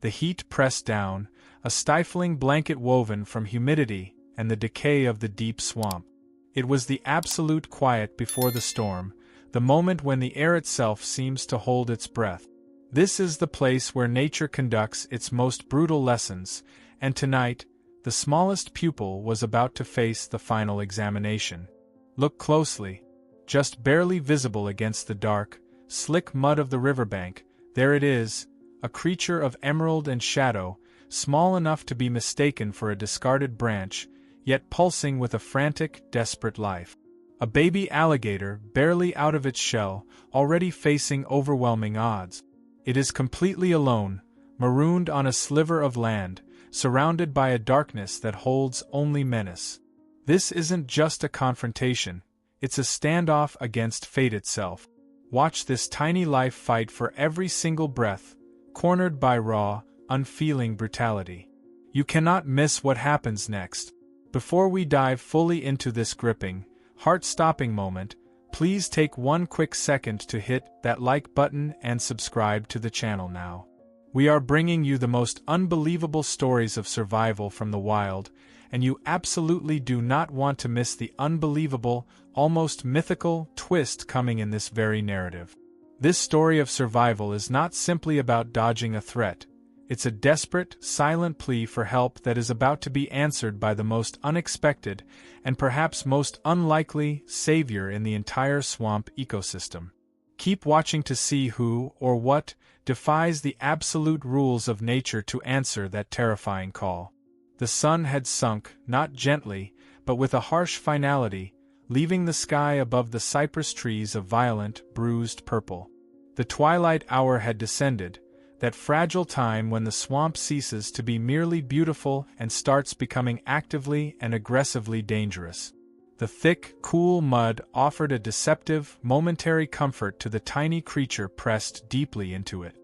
the heat pressed down, a stifling blanket woven from humidity and the decay of the deep swamp. It was the absolute quiet before the storm, the moment when the air itself seems to hold its breath. This is the place where nature conducts its most brutal lessons, and tonight, the smallest pupil was about to face the final examination. Look closely. Just barely visible against the dark, slick mud of the riverbank, there it is, a creature of emerald and shadow, small enough to be mistaken for a discarded branch, yet pulsing with a frantic, desperate life. A baby alligator, barely out of its shell, already facing overwhelming odds. It is completely alone, marooned on a sliver of land, surrounded by a darkness that holds only menace. This isn't just a confrontation, it's a standoff against fate itself. Watch this tiny life fight for every single breath, cornered by raw, unfeeling brutality. You cannot miss what happens next. Before we dive fully into this gripping, heart-stopping moment, please take one quick second to hit that like button and subscribe to the channel now. We are bringing you the most unbelievable stories of survival from the wild, and you absolutely do not want to miss the unbelievable, almost mythical twist coming in this very narrative. This story of survival is not simply about dodging a threat. It's a desperate, silent plea for help that is about to be answered by the most unexpected and perhaps most unlikely savior in the entire swamp ecosystem. Keep watching to see who or what defies the absolute rules of nature to answer that terrifying call. The sun had sunk, not gently, but with a harsh finality, leaving the sky above the cypress trees a violent, bruised purple. The twilight hour had descended, that fragile time when the swamp ceases to be merely beautiful and starts becoming actively and aggressively dangerous. The thick, cool mud offered a deceptive, momentary comfort to the tiny creature pressed deeply into it.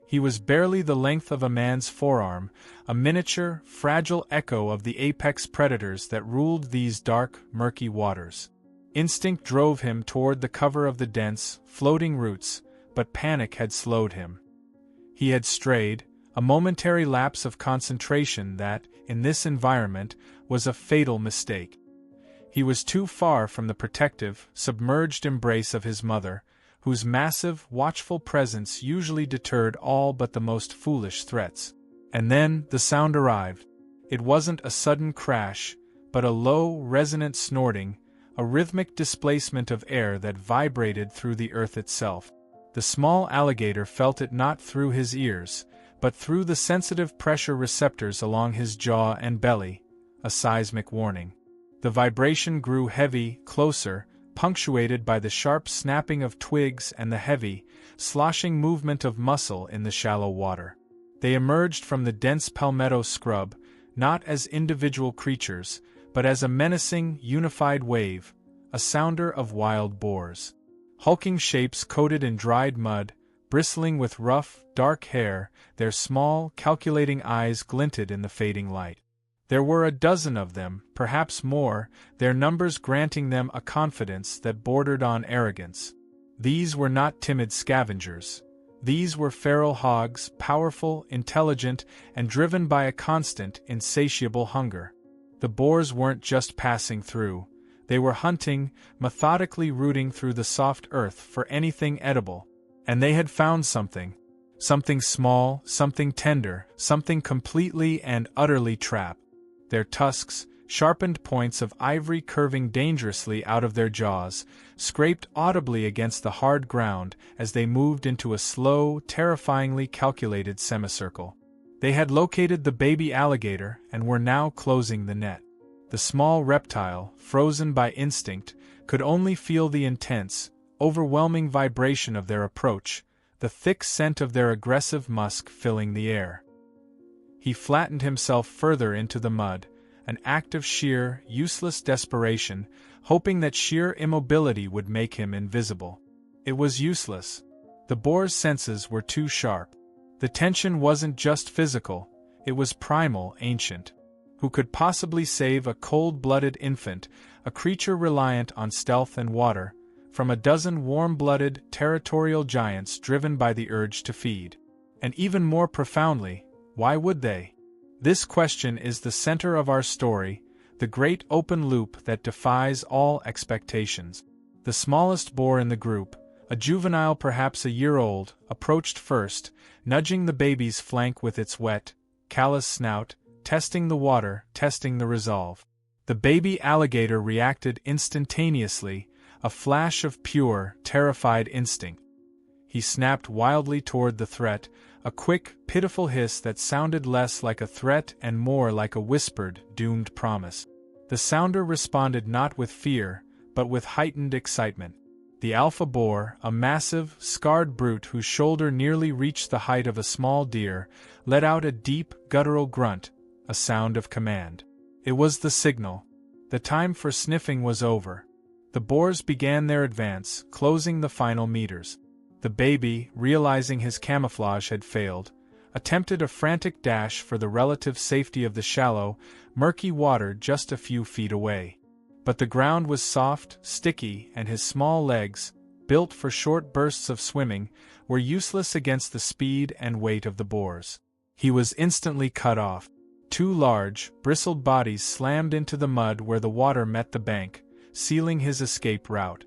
He was barely the length of a man's forearm, a miniature, fragile echo of the apex predators that ruled these dark, murky waters. Instinct drove him toward the cover of the dense, floating roots, but panic had slowed him. He had strayed, a momentary lapse of concentration that, in this environment, was a fatal mistake. He was too far from the protective, submerged embrace of his mother, whose massive, watchful presence usually deterred all but the most foolish threats. And then the sound arrived. It wasn't a sudden crash, but a low, resonant snorting, a rhythmic displacement of air that vibrated through the earth itself. The small alligator felt it not through his ears, but through the sensitive pressure receptors along his jaw and belly, a seismic warning. The vibration grew heavy, closer, punctuated by the sharp snapping of twigs and the heavy, sloshing movement of muscle in the shallow water. They emerged from the dense palmetto scrub, not as individual creatures, but as a menacing, unified wave, a sounder of wild boars. Hulking shapes coated in dried mud, bristling with rough, dark hair, their small, calculating eyes glinted in the fading light. There were a dozen of them, perhaps more, their numbers granting them a confidence that bordered on arrogance. These were not timid scavengers. These were feral hogs, powerful, intelligent, and driven by a constant, insatiable hunger. The boars weren't just passing through. They were hunting, methodically rooting through the soft earth for anything edible. And they had found something. Something small, something tender, something completely and utterly trapped. Their tusks, sharpened points of ivory curving dangerously out of their jaws, scraped audibly against the hard ground as they moved into a slow, terrifyingly calculated semicircle. They had located the baby alligator and were now closing the net. The small reptile, frozen by instinct, could only feel the intense, overwhelming vibration of their approach, the thick scent of their aggressive musk filling the air. He flattened himself further into the mud, an act of sheer, useless desperation, hoping that sheer immobility would make him invisible. It was useless. The boar's senses were too sharp. The tension wasn't just physical, it was primal, ancient. Who could possibly save a cold-blooded infant, a creature reliant on stealth and water, from a dozen warm-blooded, territorial giants driven by the urge to feed? And even more profoundly, Why would they? This question is the center of our story, the great open loop that defies all expectations. The smallest boar in the group, a juvenile perhaps a year old, approached first, nudging the baby's flank with its wet, callous snout, testing the water, testing the resolve. The baby alligator reacted instantaneously, a flash of pure, terrified instinct. He snapped wildly toward the threat, a quick, pitiful hiss that sounded less like a threat and more like a whispered, doomed promise. The sounder responded not with fear, but with heightened excitement. The alpha boar, a massive, scarred brute whose shoulder nearly reached the height of a small deer, let out a deep, guttural grunt, a sound of command. It was the signal. The time for sniffing was over. The boars began their advance, closing the final meters. The baby, realizing his camouflage had failed, attempted a frantic dash for the relative safety of the shallow, murky water just a few feet away. But the ground was soft, sticky, and his small legs, built for short bursts of swimming, were useless against the speed and weight of the boars. He was instantly cut off. Two large, bristled bodies slammed into the mud where the water met the bank, sealing his escape route.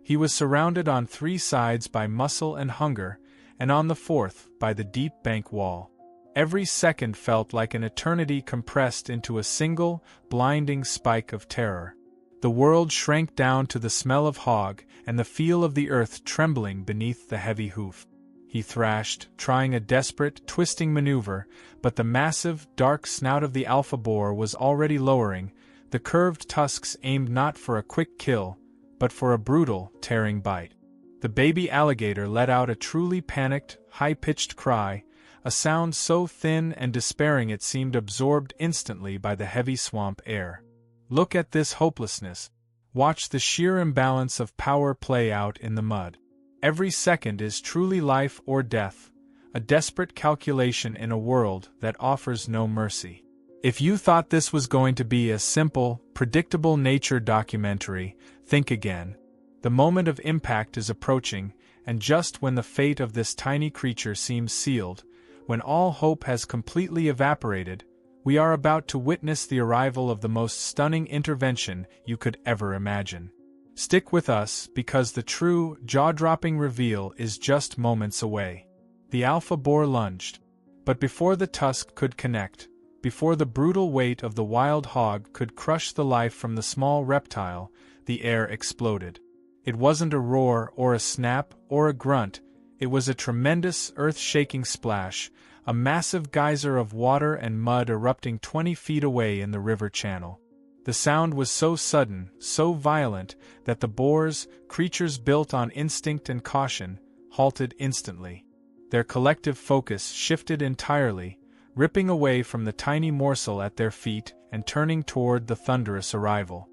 He was surrounded on 3 sides by muscle and hunger, and on the 4th by the deep bank wall. Every second felt like an eternity compressed into a single, blinding spike of terror. The world shrank down to the smell of hog and the feel of the earth trembling beneath the heavy hoof. He thrashed, trying a desperate, twisting maneuver, but the massive, dark snout of the alpha boar was already lowering, the curved tusks aimed not for a quick kill, but for a brutal, tearing bite. The baby alligator let out a truly panicked, high-pitched cry, a sound so thin and despairing it seemed absorbed instantly by the heavy swamp air. Look at this hopelessness. Watch the sheer imbalance of power play out in the mud. Every second is truly life or death, a desperate calculation in a world that offers no mercy. If you thought this was going to be a simple, predictable nature documentary, think again. The moment of impact is approaching, and just when the fate of this tiny creature seems sealed, when all hope has completely evaporated, we are about to witness the arrival of the most stunning intervention you could ever imagine. Stick with us because the true, jaw-dropping reveal is just moments away. The alpha boar lunged. But before the tusk could connect, before the brutal weight of the wild hog could crush the life from the small reptile, the air exploded. It wasn't a roar or a snap or a grunt, it was a tremendous, earth-shaking splash, a massive geyser of water and mud erupting 20 feet away in the river channel. The sound was so sudden, so violent, that the boars, creatures built on instinct and caution, halted instantly. Their collective focus shifted entirely, ripping away from the tiny morsel at their feet and turning toward the thunderous arrival.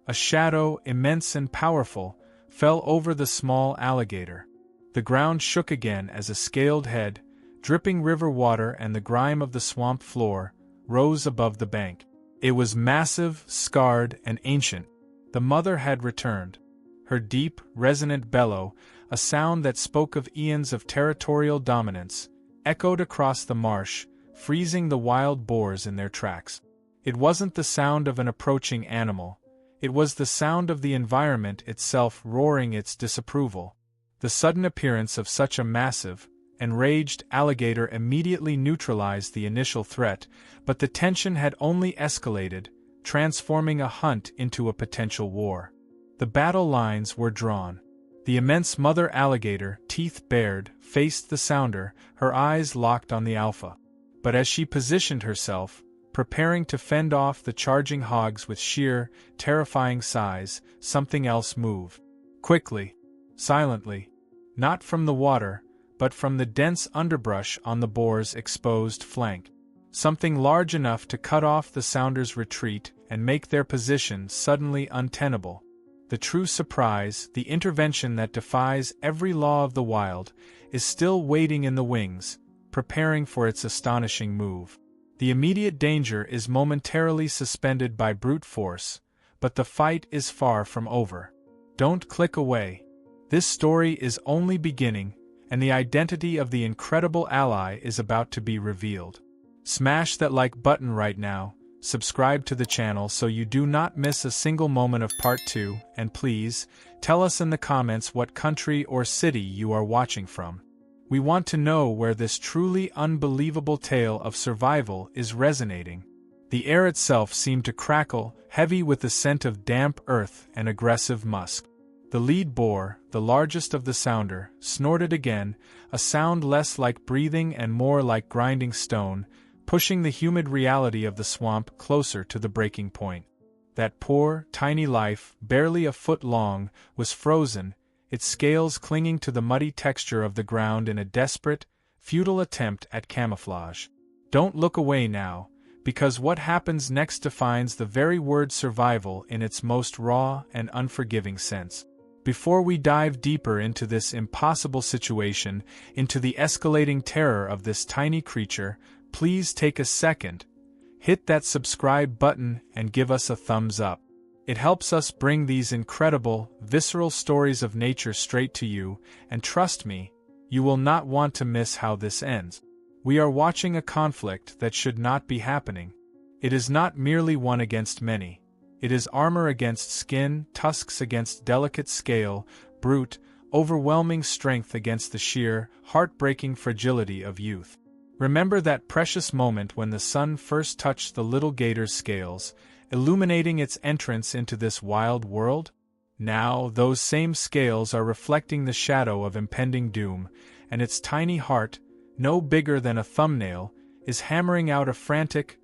A shadow, immense and powerful, fell over the small alligator. The ground shook again as a scaled head, dripping river water and the grime of the swamp floor, rose above the bank. It was massive, scarred, and ancient. The mother had returned. Her deep, resonant bellow, a sound that spoke of eons of territorial dominance, echoed across the marsh, freezing the wild boars in their tracks. It wasn't the sound of an approaching animal. It was the sound of the environment itself roaring its disapproval. The sudden appearance of such a massive, enraged alligator immediately neutralized the initial threat, but the tension had only escalated, transforming a hunt into a potential war. The battle lines were drawn. The immense mother alligator, teeth bared, faced the sounder, her eyes locked on the alpha. But as she positioned herself, preparing to fend off the charging hogs with sheer, terrifying size, something else moved. Quickly, silently, not from the water, but from the dense underbrush on the boar's exposed flank. Something large enough to cut off the sounder's retreat and make their position suddenly untenable. The true surprise, the intervention that defies every law of the wild, is still waiting in the wings, preparing for its astonishing move. The immediate danger is momentarily suspended by brute force, but the fight is far from over. Don't click away. This story is only beginning, and the identity of the incredible ally is about to be revealed. Smash that like button right now, subscribe to the channel so you do not miss a single moment of part 2, and please, tell us in the comments what country or city you are watching from. We want to know where this truly unbelievable tale of survival is resonating. The air itself seemed to crackle, heavy with the scent of damp earth and aggressive musk. The lead boar, the largest of the sounder, snorted again, a sound less like breathing and more like grinding stone, pushing the humid reality of the swamp closer to the breaking point. That poor, tiny life, barely a foot long, was frozen, its scales clinging to the muddy texture of the ground in a desperate, futile attempt at camouflage. Don't look away now, because what happens next defines the very word survival in its most raw and unforgiving sense. Before we dive deeper into this impossible situation, into the escalating terror of this tiny creature, please take a second, hit that subscribe button and give us a thumbs up. It helps us bring these incredible, visceral stories of nature straight to you, and trust me, you will not want to miss how this ends. We are watching a conflict that should not be happening. It is not merely one against many. It is armor against skin, tusks against delicate scale, brute, overwhelming strength against the sheer, heartbreaking fragility of youth. Remember that precious moment when the sun first touched the little gator's scales, illuminating its entrance into this wild world? Now, those same scales are reflecting the shadow of impending doom, and its tiny heart, no bigger than a thumbnail, is hammering out a frantic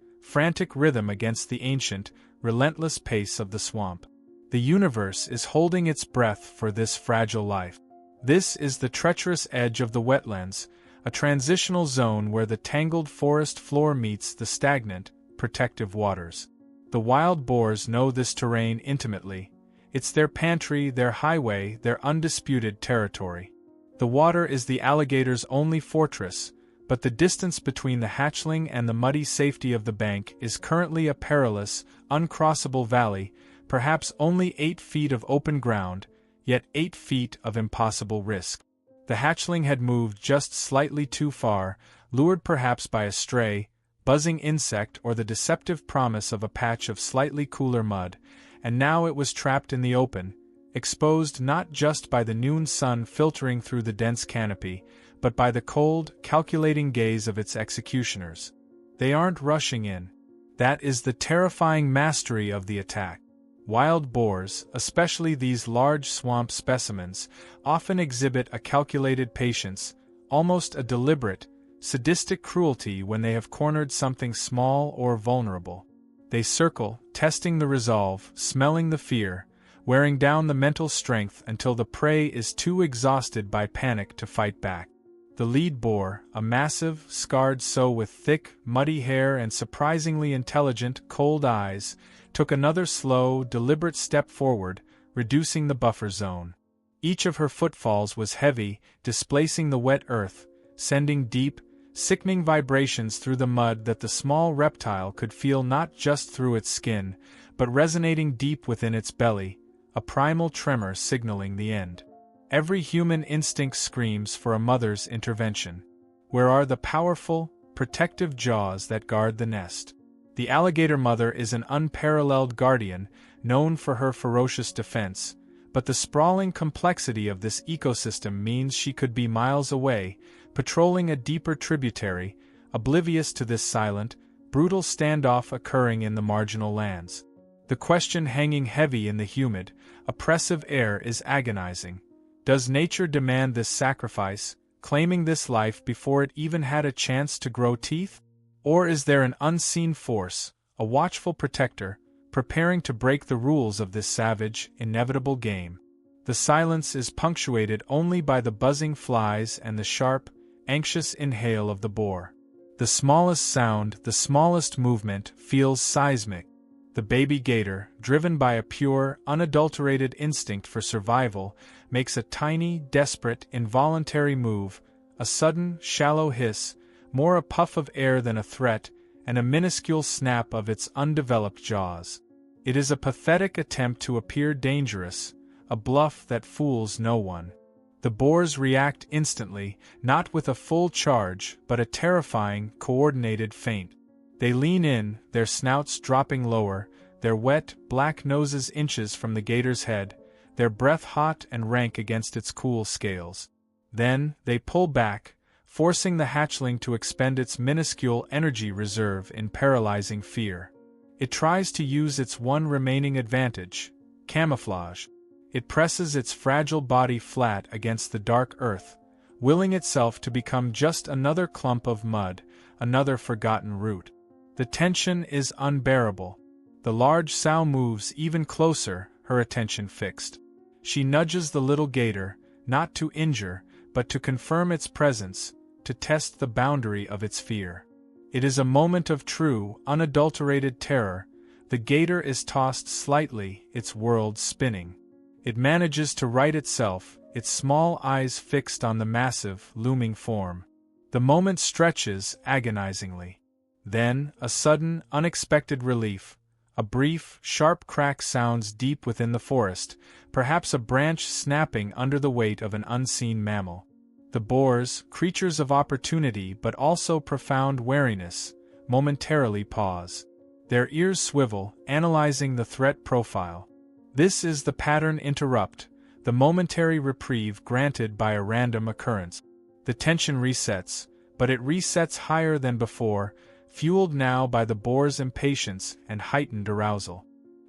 rhythm against the ancient, relentless pace of the swamp. The universe is holding its breath for this fragile life. This is the treacherous edge of the wetlands, a transitional zone where the tangled forest floor meets the stagnant, protective waters. The wild boars know this terrain intimately. It's their pantry, their highway, their undisputed territory. The water is the alligator's only fortress, but the distance between the hatchling and the muddy safety of the bank is currently a perilous, uncrossable valley, perhaps only 8 feet of open ground, yet 8 feet of impossible risk. The hatchling had moved just slightly too far, lured perhaps by a stray, buzzing insect or the deceptive promise of a patch of slightly cooler mud, and now it was trapped in the open, exposed not just by the noon sun filtering through the dense canopy, but by the cold, calculating gaze of its executioners. They aren't rushing in. That is the terrifying mastery of the attack. Wild boars, especially these large swamp specimens, often exhibit a calculated patience, almost a deliberate, sadistic cruelty when they have cornered something small or vulnerable. They circle, testing the resolve, smelling the fear, wearing down the mental strength until the prey is too exhausted by panic to fight back. The lead boar, a massive, scarred sow with thick, muddy hair and surprisingly intelligent, cold eyes, took another slow, deliberate step forward, reducing the buffer zone. Each of her footfalls was heavy, displacing the wet earth, sending deep, sickening vibrations through the mud that the small reptile could feel not just through its skin, but resonating deep within its belly, a primal tremor signaling the end. Every human instinct screams for a mother's intervention. Where are the powerful, protective jaws that guard the nest? The alligator mother is an unparalleled guardian, known for her ferocious defense, but the sprawling complexity of this ecosystem means she could be miles away, patrolling a deeper tributary, oblivious to this silent, brutal standoff occurring in the marginal lands. The question hanging heavy in the humid, oppressive air is agonizing. Does nature demand this sacrifice, claiming this life before it even had a chance to grow teeth? Or is there an unseen force, a watchful protector, preparing to break the rules of this savage, inevitable game? The silence is punctuated only by the buzzing flies and the sharp, anxious inhale of the boar. The smallest sound, the smallest movement, feels seismic. The baby gator, driven by a pure, unadulterated instinct for survival, makes a tiny, desperate, involuntary move, a sudden, shallow hiss, more a puff of air than a threat, and a minuscule snap of its undeveloped jaws. It is a pathetic attempt to appear dangerous, a bluff that fools no one. The boars react instantly, not with a full charge, but a terrifying, coordinated feint. They lean in, their snouts dropping lower, their wet, black noses inches from the gator's head, their breath hot and rank against its cool scales. Then, they pull back, forcing the hatchling to expend its minuscule energy reserve in paralyzing fear. It tries to use its one remaining advantage: camouflage. It presses its fragile body flat against the dark earth, willing itself to become just another clump of mud, another forgotten root. The tension is unbearable. The large sow moves even closer, her attention fixed. She nudges the little gator, not to injure, but to confirm its presence, to test the boundary of its fear. It is a moment of true, unadulterated terror. The gator is tossed slightly, its world spinning. It manages to right itself, its small eyes fixed on the massive, looming form. The moment stretches agonizingly. Then, a sudden, unexpected relief. A brief, sharp crack sounds deep within the forest, perhaps a branch snapping under the weight of an unseen mammal. The boars, creatures of opportunity but also profound wariness, momentarily pause. Their ears swivel, analyzing the threat profile. This is the pattern interrupt, the momentary reprieve granted by a random occurrence. The tension resets, but it resets higher than before, fueled now by the boar's impatience and heightened arousal.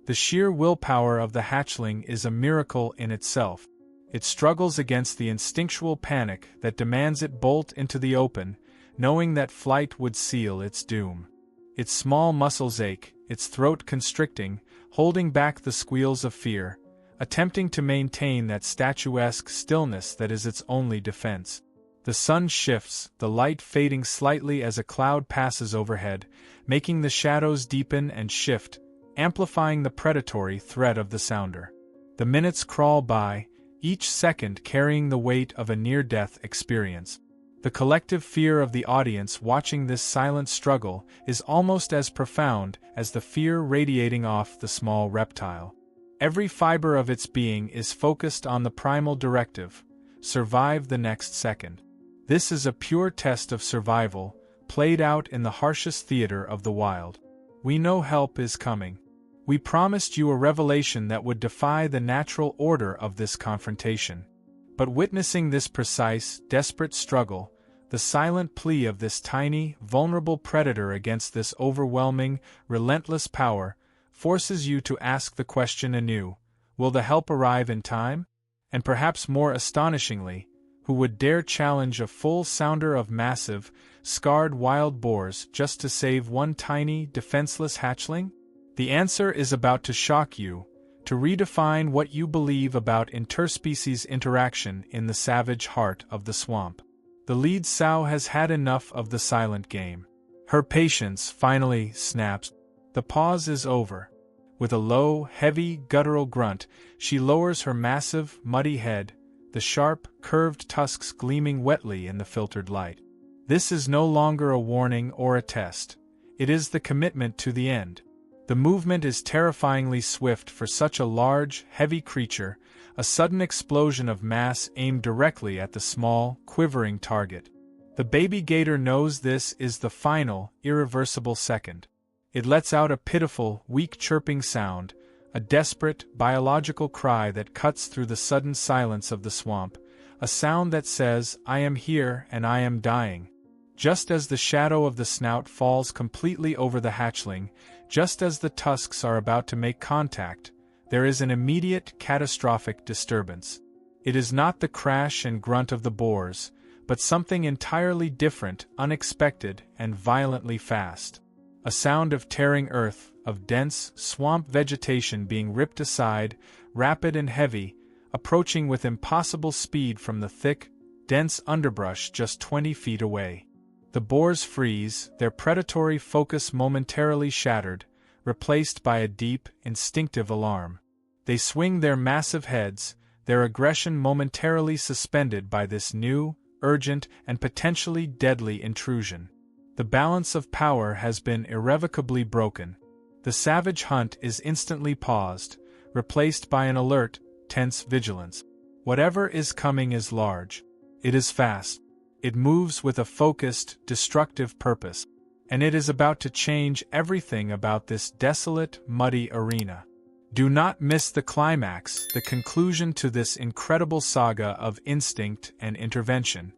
The sheer willpower of the hatchling is a miracle in itself. It struggles against the instinctual panic that demands it bolt into the open, knowing that flight would seal its doom. Its small muscles ache, its throat constricting, holding back the squeals of fear, attempting to maintain that statuesque stillness that is its only defense. The sun shifts, the light fading slightly as a cloud passes overhead, making the shadows deepen and shift, amplifying the predatory threat of the sounder. The minutes crawl by, each second carrying the weight of a near-death experience. The collective fear of the audience watching this silent struggle is almost as profound as the fear radiating off the small reptile. Every fiber of its being is focused on the primal directive: survive the next second. This is a pure test of survival, played out in the harshest theater of the wild. We know help is coming. We promised you a revelation that would defy the natural order of this confrontation. But witnessing this precise, desperate struggle, the silent plea of this tiny, vulnerable predator against this overwhelming, relentless power, forces you to ask the question anew: will the help arrive in time? And perhaps more astonishingly, who would dare challenge a full sounder of massive, scarred wild boars just to save one tiny, defenseless hatchling? The answer is about to shock you, to redefine what you believe about interspecies interaction in the savage heart of the swamp. The lead sow has had enough of the silent game. Her patience finally snaps. The pause is over. With a low, heavy, guttural grunt, she lowers her massive, muddy head, the sharp, curved tusks gleaming wetly in the filtered light. This is no longer a warning or a test. It is the commitment to the end. The movement is terrifyingly swift for such a large, heavy creature, a sudden explosion of mass aimed directly at the small, quivering target. The baby gator knows this is the final, irreversible second. It lets out a pitiful, weak chirping sound, a desperate, biological cry that cuts through the sudden silence of the swamp, a sound that says, "I am here and I am dying." Just as the shadow of the snout falls completely over the hatchling, just as the tusks are about to make contact, there is an immediate, catastrophic disturbance. It is not the crash and grunt of the boars, but something entirely different, unexpected, and violently fast. A sound of tearing earth, of dense, swamp vegetation being ripped aside, rapid and heavy, approaching with impossible speed from the thick, dense underbrush just 20 feet away. The boars freeze, their predatory focus momentarily shattered, replaced by a deep, instinctive alarm. They swing their massive heads, their aggression momentarily suspended by this new, urgent, and potentially deadly intrusion. The balance of power has been irrevocably broken. The savage hunt is instantly paused, replaced by an alert, tense vigilance. Whatever is coming is large. It is fast. It moves with a focused, destructive purpose. And it is about to change everything about this desolate, muddy arena. Do not miss the climax, the conclusion to this incredible saga of instinct and intervention.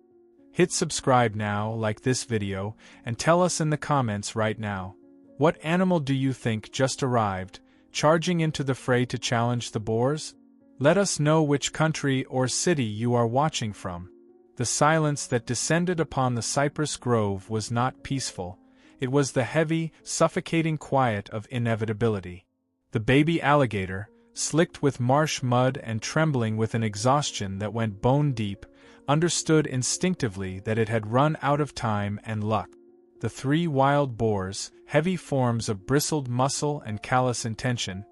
Hit subscribe now, like this video, and tell us in the comments right now. What animal do you think just arrived, charging into the fray to challenge the boars? Let us know which country or city you are watching from. The silence that descended upon the cypress grove was not peaceful. It was the heavy, suffocating quiet of inevitability. The baby alligator, slicked with marsh mud and trembling with an exhaustion that went bone deep, understood instinctively that it had run out of time and luck. The three wild boars, heavy forms of bristled muscle and callous intention,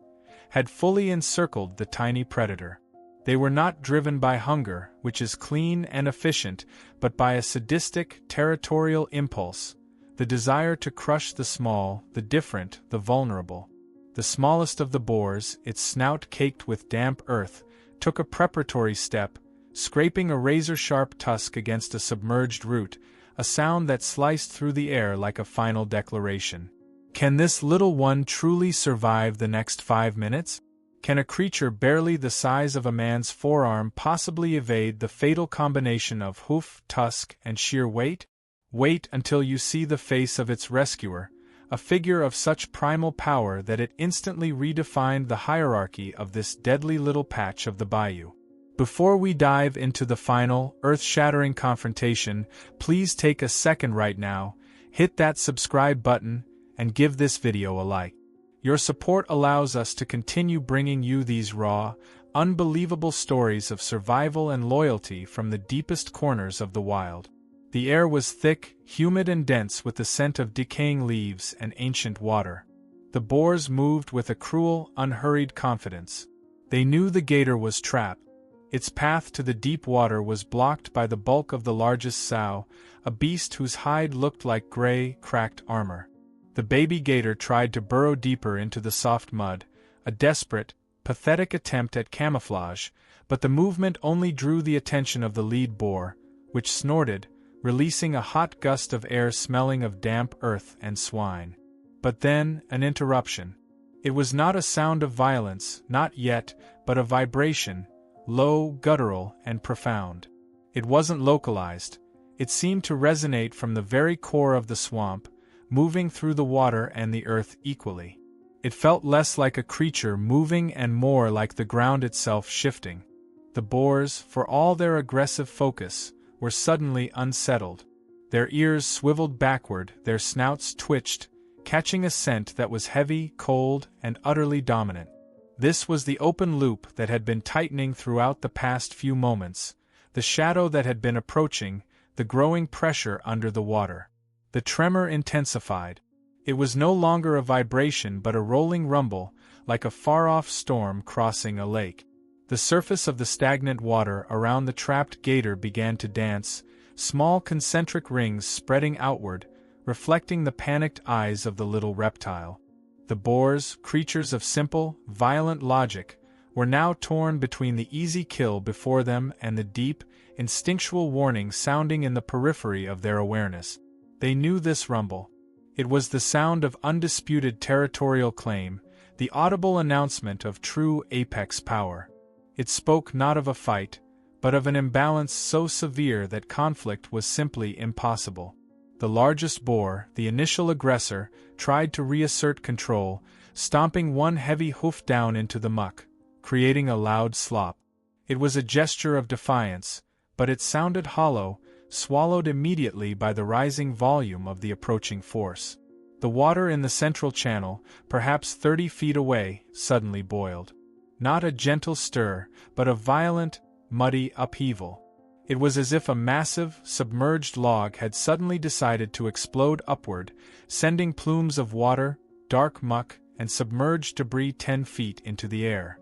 had fully encircled the tiny predator. They were not driven by hunger, which is clean and efficient, but by a sadistic, territorial impulse, the desire to crush the small, the different, the vulnerable. The smallest of the boars, its snout caked with damp earth, took a preparatory step, scraping a razor-sharp tusk against a submerged root, a sound that sliced through the air like a final declaration. Can this little one truly survive the next 5 minutes? Can a creature barely the size of a man's forearm possibly evade the fatal combination of hoof, tusk, and sheer weight? Wait until you see the face of its rescuer, a figure of such primal power that it instantly redefined the hierarchy of this deadly little patch of the bayou. Before we dive into the final, earth-shattering confrontation, please take a second right now, hit that subscribe button, and give this video a like. Your support allows us to continue bringing you these raw, unbelievable stories of survival and loyalty from the deepest corners of the wild. The air was thick, humid and dense with the scent of decaying leaves and ancient water. The boars moved with a cruel, unhurried confidence. They knew the gator was trapped. Its path to the deep water was blocked by the bulk of the largest sow, a beast whose hide looked like gray, cracked armor. The baby gator tried to burrow deeper into the soft mud, a desperate, pathetic attempt at camouflage, but the movement only drew the attention of the lead boar, which snorted, releasing a hot gust of air smelling of damp earth and swine. But then, an interruption. It was not a sound of violence, not yet, but a vibration, low, guttural, and profound. It wasn't localized. It seemed to resonate from the very core of the swamp, moving through the water and the earth equally. It felt less like a creature moving and more like the ground itself shifting. The boars, for all their aggressive focus, were suddenly unsettled. Their ears swiveled backward, their snouts twitched, catching a scent that was heavy, cold, and utterly dominant. This was the open loop that had been tightening throughout the past few moments, the shadow that had been approaching, the growing pressure under the water. The tremor intensified. It was no longer a vibration but a rolling rumble, like a far-off storm crossing a lake. The surface of the stagnant water around the trapped gator began to dance, small concentric rings spreading outward, reflecting the panicked eyes of the little reptile. The boars, creatures of simple, violent logic, were now torn between the easy kill before them and the deep, instinctual warning sounding in the periphery of their awareness. They knew this rumble. It was the sound of undisputed territorial claim, the audible announcement of true apex power. It spoke not of a fight, but of an imbalance so severe that conflict was simply impossible. The largest boar, the initial aggressor, tried to reassert control, stomping one heavy hoof down into the muck, creating a loud slop. It was a gesture of defiance, but it sounded hollow, swallowed immediately by the rising volume of the approaching force. The water in the central channel, perhaps 30 feet away, suddenly boiled. Not a gentle stir, but a violent, muddy upheaval. It was as if a massive, submerged log had suddenly decided to explode upward, sending plumes of water, dark muck, and submerged debris 10 feet into the air.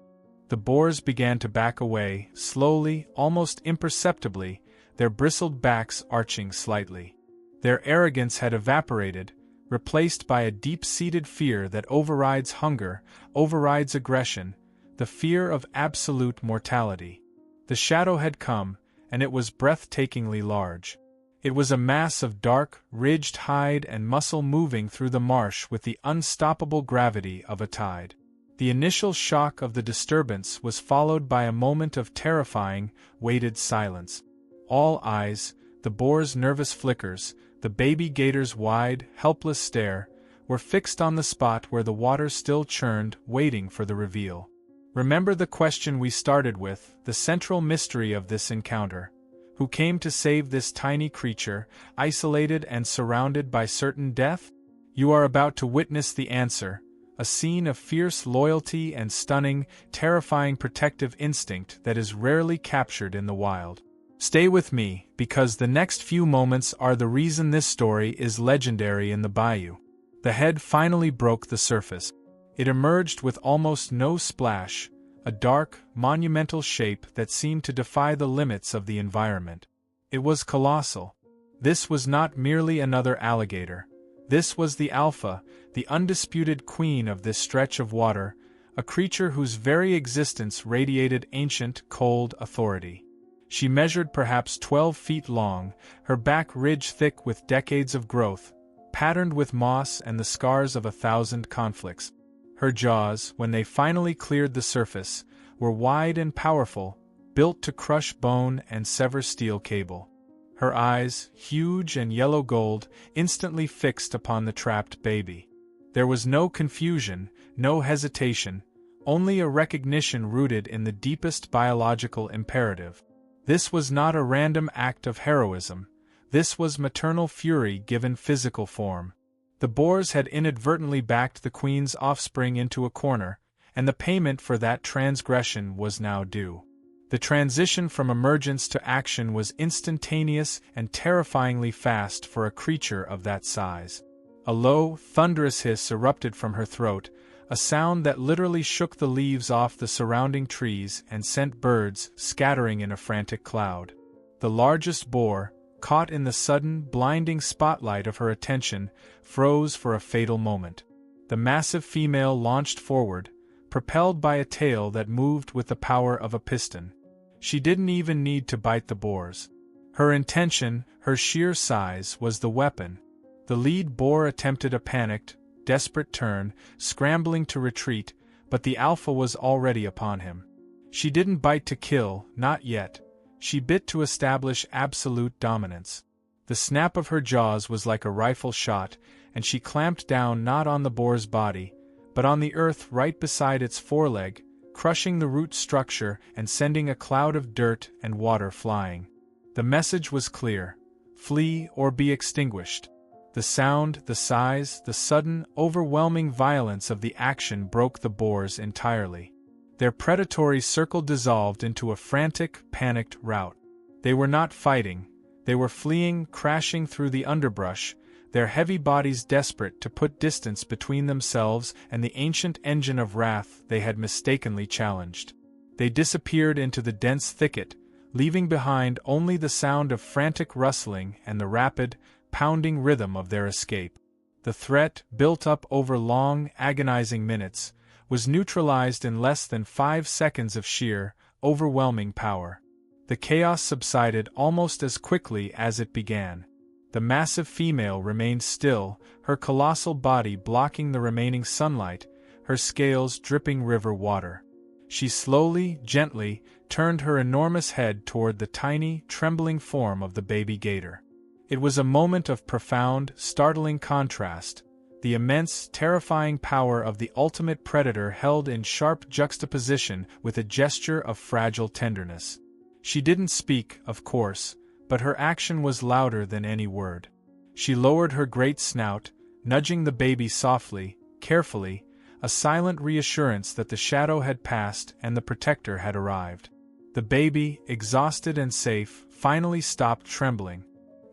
The boars began to back away, slowly, almost imperceptibly, their bristled backs arching slightly. Their arrogance had evaporated, replaced by a deep-seated fear that overrides hunger, overrides aggression, the fear of absolute mortality. The shadow had come, and it was breathtakingly large. It was a mass of dark, ridged hide and muscle moving through the marsh with the unstoppable gravity of a tide. The initial shock of the disturbance was followed by a moment of terrifying, weighted silence. All eyes, the boar's nervous flickers, the baby gator's wide, helpless stare, were fixed on the spot where the water still churned, waiting for the reveal. Remember the question we started with, the central mystery of this encounter. Who came to save this tiny creature, isolated and surrounded by certain death? You are about to witness the answer, a scene of fierce loyalty and stunning, terrifying protective instinct that is rarely captured in the wild. Stay with me, because the next few moments are the reason this story is legendary in the bayou. The head finally broke the surface. It emerged with almost no splash, a dark, monumental shape that seemed to defy the limits of the environment. It was colossal. This was not merely another alligator. This was the alpha, the undisputed queen of this stretch of water, a creature whose very existence radiated ancient, cold authority. She measured perhaps 12 feet long, her back ridge thick with decades of growth, patterned with moss and the scars of 1,000 conflicts. Her jaws, when they finally cleared the surface, were wide and powerful, built to crush bone and sever steel cable. Her eyes, huge and yellow gold, instantly fixed upon the trapped baby. There was no confusion, no hesitation, only a recognition rooted in the deepest biological imperative. This was not a random act of heroism. This was maternal fury given physical form. The Boars had inadvertently backed the queen's offspring into a corner, and the payment for that transgression was now due. The transition from emergence to action was instantaneous and terrifyingly fast for a creature of that size. A low, thunderous hiss erupted from her throat, a sound that literally shook the leaves off the surrounding trees and sent birds scattering in a frantic cloud. The largest boar, caught in the sudden, blinding spotlight of her attention, froze for a fatal moment. The massive female launched forward, propelled by a tail that moved with the power of a piston. She didn't even need to bite the boars. Her intention, her sheer size, was the weapon. The lead boar attempted a panicked, desperate turn, scrambling to retreat, but the alpha was already upon him. She didn't bite to kill, not yet. She bit to establish absolute dominance. The snap of her jaws was like a rifle shot, and she clamped down not on the boar's body, but on the earth right beside its foreleg, crushing the root structure and sending a cloud of dirt and water flying. The message was clear: flee or be extinguished. The sound, the size, the sudden, overwhelming violence of the action broke the boars entirely. Their predatory circle dissolved into a frantic, panicked rout. They were not fighting. They were fleeing, crashing through the underbrush, their heavy bodies desperate to put distance between themselves and the ancient engine of wrath they had mistakenly challenged. They disappeared into the dense thicket, leaving behind only the sound of frantic rustling and the rapid, pounding rhythm of their escape. The threat, built up over long, agonizing minutes, was neutralized in less than 5 seconds of sheer, overwhelming power. The chaos subsided almost as quickly as it began. The massive female remained still, her colossal body blocking the remaining sunlight, her scales dripping river water. She slowly, gently, turned her enormous head toward the tiny, trembling form of the baby gator. It was a moment of profound, startling contrast, the immense, terrifying power of the ultimate predator held in sharp juxtaposition with a gesture of fragile tenderness. She didn't speak, of course, but her action was louder than any word. She lowered her great snout, nudging the baby softly, carefully, a silent reassurance that the shadow had passed and the protector had arrived. The baby, exhausted and safe, finally stopped trembling.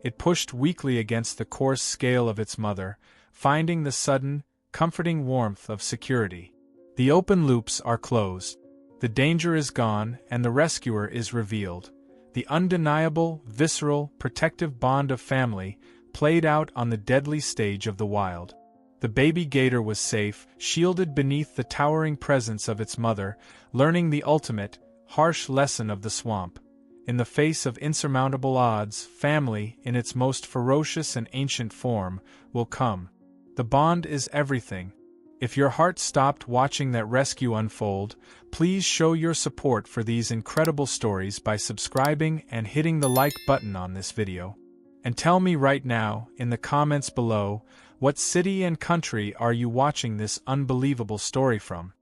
It pushed weakly against the coarse scale of its mother, finding the sudden, comforting warmth of security. The open loops are closed. The danger is gone, and the rescuer is revealed. The undeniable, visceral, protective bond of family played out on the deadly stage of the wild. The baby gator was safe, shielded beneath the towering presence of its mother, learning the ultimate, harsh lesson of the swamp. In the face of insurmountable odds, family, in its most ferocious and ancient form, will come. The bond is everything. If your heart stopped watching that rescue unfold, please show your support for these incredible stories by subscribing and hitting the like button on this video. And tell me right now, in the comments below, what city and country are you watching this unbelievable story from?